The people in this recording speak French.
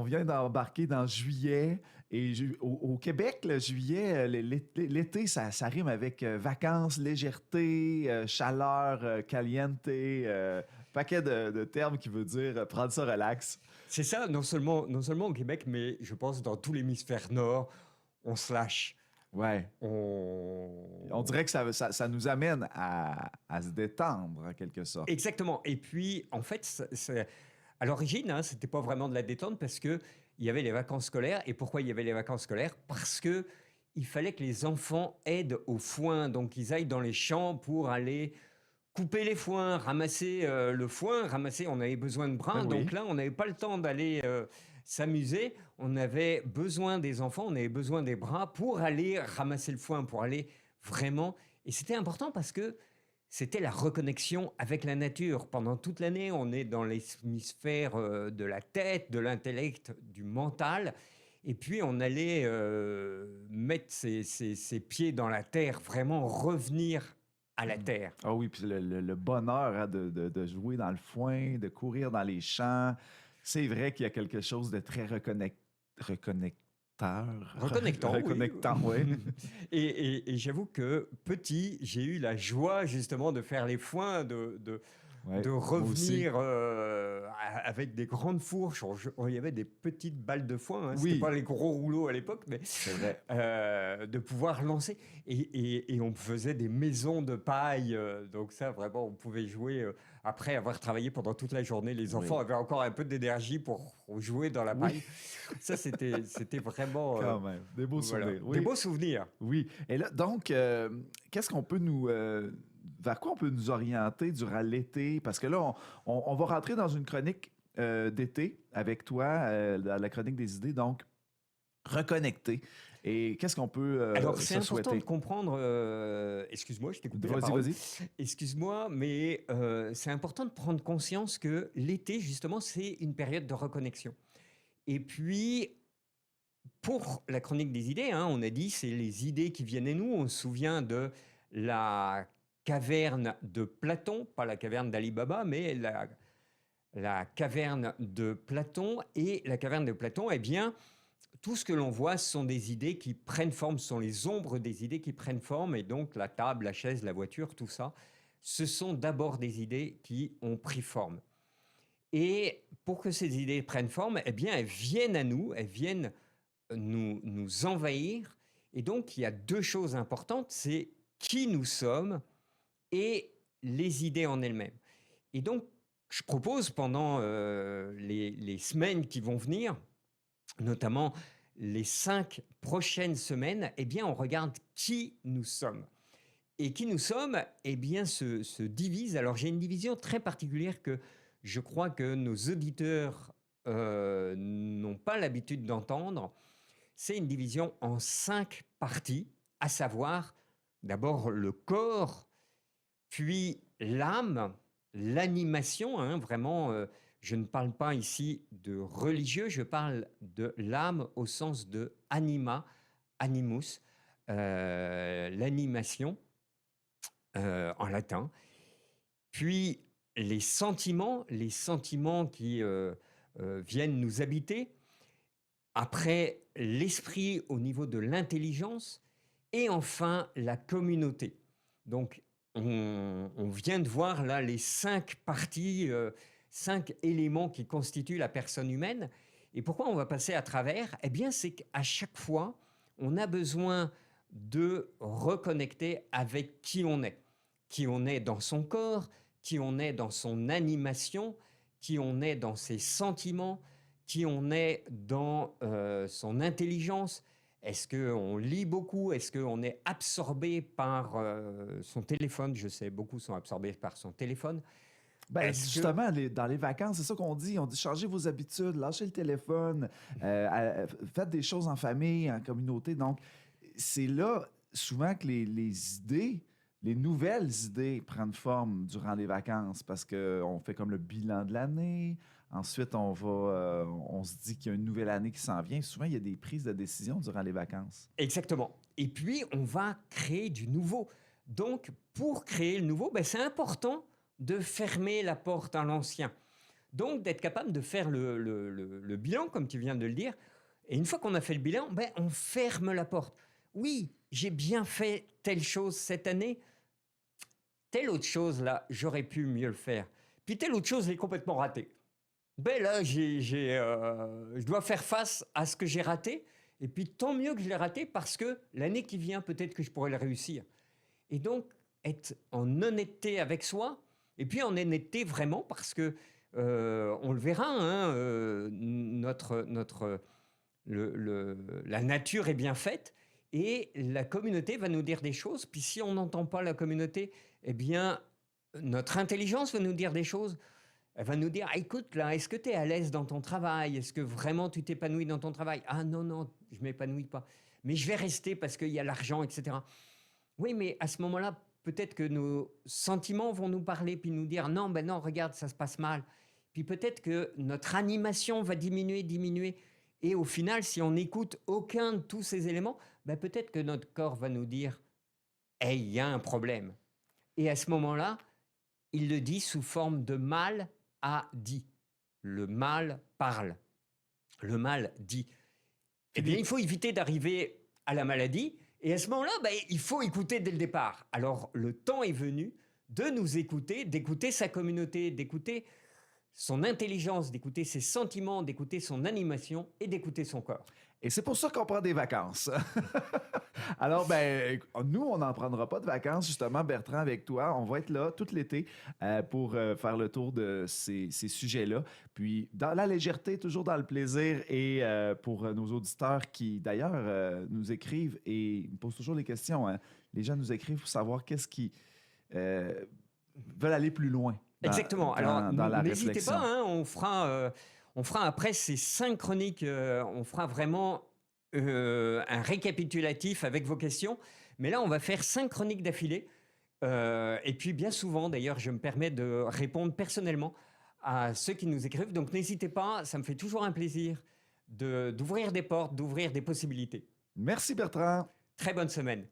On vient d'embarquer dans juillet et au Québec, le juillet, l'été, ça rime avec vacances, légèreté, chaleur, caliente, paquet de termes qui veut dire prendre ça relax. C'est ça, non seulement au Québec, mais je pense dans tout l'hémisphère nord, on se lâche. Ouais. On On... dirait que ça nous amène à se détendre, en quelque sorte. Exactement. Et puis, en fait, à l'origine, hein, c'était pas vraiment de la détente parce que il y avait les vacances scolaires. Et pourquoi il y avait les vacances scolaires? Parce que il fallait que les enfants aident au foin, donc ils aillent dans les champs pour aller couper les foins, ramasser le foin, ramasser. On avait besoin de Ben bras, donc oui. là, on n'avait pas le temps d'aller s'amuser. On avait besoin des enfants, on avait besoin des bras pour aller ramasser le foin, pour aller vraiment. Et c'était important parce que c'était la reconnexion avec la nature. Pendant toute l'année, on est dans l'hémisphère de la tête, de l'intellect, du mental. Et puis, on allait mettre ses pieds dans la terre, vraiment revenir à la terre. Ah oui, puis le bonheur hein, de jouer dans le foin, de courir dans les champs, c'est vrai qu'il y a quelque chose de très Reconnectant, oui. reconnectant, oui. Et j'avoue que petit, j'ai eu la joie justement de faire les foins, Ouais, de moi aussi. revenir avec des grandes fourches. Il y avait des petites balles de foin, hein. C'était Oui, pas les gros rouleaux à l'époque, mais c'est vrai. de pouvoir lancer. Et on faisait des maisons de paille. Donc ça, vraiment, on pouvait jouer. Après avoir travaillé pendant toute la journée, les enfants Oui, avaient encore un peu d'énergie pour jouer dans la oui, paille. Ça, c'était vraiment... quand même. Des beaux voilà, souvenirs. des Oui, beaux souvenirs. oui. Et là, donc, qu'est-ce qu'on peut vers quoi on peut nous orienter durant l'été? Parce que là, on va rentrer dans une chronique d'été avec toi, dans la chronique des idées. Donc, reconnecter. Et qu'est-ce qu'on peut Alors, c'est se important de souhaiter? comprendre, excuse-moi, je t'ai coupé la Vas-y, parole. vas-y. Excuse-moi, mais c'est important de prendre conscience que l'été, justement, c'est une période de reconnexion. Et puis, pour la chronique des idées, hein, on a dit, c'est les idées qui viennent à nous. On se souvient de la caverne de Platon, pas la caverne d'Ali Baba, mais la caverne de Platon. Et la caverne de Platon, eh bien, tout ce que l'on voit, ce sont des idées qui prennent forme, ce sont les ombres des idées qui prennent forme. Et donc, la table, la chaise, la voiture, tout ça, ce sont d'abord des idées qui ont pris forme. Et pour que ces idées prennent forme, eh bien, elles viennent à nous, elles viennent nous envahir. Et donc, il y a deux choses importantes, c'est qui nous sommes et les idées en elles-mêmes. Et donc, je propose pendant les semaines qui vont venir, notamment les 5 prochaines semaines, eh bien, on regarde qui nous sommes. Et qui nous sommes, eh bien, se divise. Alors, j'ai une division très particulière que je crois que nos auditeurs n'ont pas l'habitude d'entendre. C'est une division en 5 parties, à savoir d'abord le corps, puis l'âme, l'animation, hein, vraiment, je ne parle pas ici de religieux, je parle de l'âme au sens de anima, animus, l'animation en latin. Puis les sentiments qui viennent nous habiter. Après, l'esprit au niveau de l'intelligence. Et enfin, la communauté. Donc, on vient de voir là les 5 parties, 5 éléments qui constituent la personne humaine. Et pourquoi on va passer à travers? Eh bien, c'est qu'à chaque fois, on a besoin de reconnecter avec qui on est. Qui on est dans son corps, qui on est dans son animation, qui on est dans ses sentiments, qui on est dans son intelligence. Est-ce qu'on lit beaucoup? Est-ce qu'on est absorbé par son téléphone? Je sais, beaucoup sont absorbés par son téléphone. Ben, Est-ce que... justement, dans les vacances, c'est ça qu'on dit. On dit changez vos habitudes, lâchez le téléphone, faites des choses en famille, en communauté. Donc, c'est là souvent que les idées, les nouvelles idées prennent forme durant les vacances parce qu'on fait comme le bilan de l'année. Ensuite, on se dit qu'il y a une nouvelle année qui s'en vient. Souvent, il y a des prises de décision durant les vacances. Exactement. Et puis, on va créer du nouveau. Donc, pour créer le nouveau, ben, c'est important de fermer la porte à l'ancien. Donc, d'être capable de faire le bilan, comme tu viens de le dire. Et une fois qu'on a fait le bilan, ben, on ferme la porte. Oui, j'ai bien fait telle chose cette année. Telle autre chose, là, j'aurais pu mieux le faire. Puis telle autre chose, elle est complètement ratée. Ben là, je dois faire face à ce que j'ai raté. Et puis tant mieux que je l'ai raté parce que l'année qui vient, peut-être que je pourrais le réussir. Et donc, être en honnêteté avec soi, et puis en honnêteté vraiment parce que, on le verra, hein, la nature est bien faite et la communauté va nous dire des choses. Puis si on n'entend pas la communauté, eh bien, notre intelligence va nous dire des choses. Elle va nous dire, ah, écoute, là, est-ce que tu es à l'aise dans ton travail? Est-ce que vraiment tu t'épanouis dans ton travail? Ah non, non, je ne m'épanouis pas. Mais je vais rester parce qu'il y a l'argent, etc. Oui, mais à ce moment-là, peut-être que nos sentiments vont nous parler, puis nous dire, non, ben non, regarde, ça se passe mal. Puis peut-être que notre animation va diminuer. Et au final, si on n'écoute aucun de tous ces éléments, ben peut-être que notre corps va nous dire, hey, il y a un problème. Et à ce moment-là, il le dit sous forme de mal a dit. Le mal parle. Le mal dit. Eh bien, il faut éviter d'arriver à la maladie. Et à ce moment-là, ben, il faut écouter dès le départ. Alors, le temps est venu de nous écouter, d'écouter sa communauté, d'écouter son intelligence, d'écouter ses sentiments, d'écouter son animation et d'écouter son corps. Et c'est pour ça qu'on prend des vacances. Alors, ben, nous, on n'en prendra pas de vacances, justement, Bertrand, avec toi. On va être là tout l'été pour faire le tour de ces sujets-là. Puis, dans la légèreté, toujours dans le plaisir. Et pour nos auditeurs qui, d'ailleurs, nous écrivent et nous posent toujours des questions. Hein. Les gens nous écrivent pour savoir qu'est-ce qui veulent aller plus loin. Exactement. Alors, dans la n'hésitez réflexion. pas, hein, on fera après ces 5 chroniques, on fera vraiment un récapitulatif avec vos questions. Mais là, on va faire 5 chroniques d'affilée. Et puis, bien souvent, d'ailleurs, je me permets de répondre personnellement à ceux qui nous écrivent. Donc, n'hésitez pas, ça me fait toujours un plaisir d'ouvrir des portes, d'ouvrir des possibilités. Merci, Bertrand. Très bonne semaine.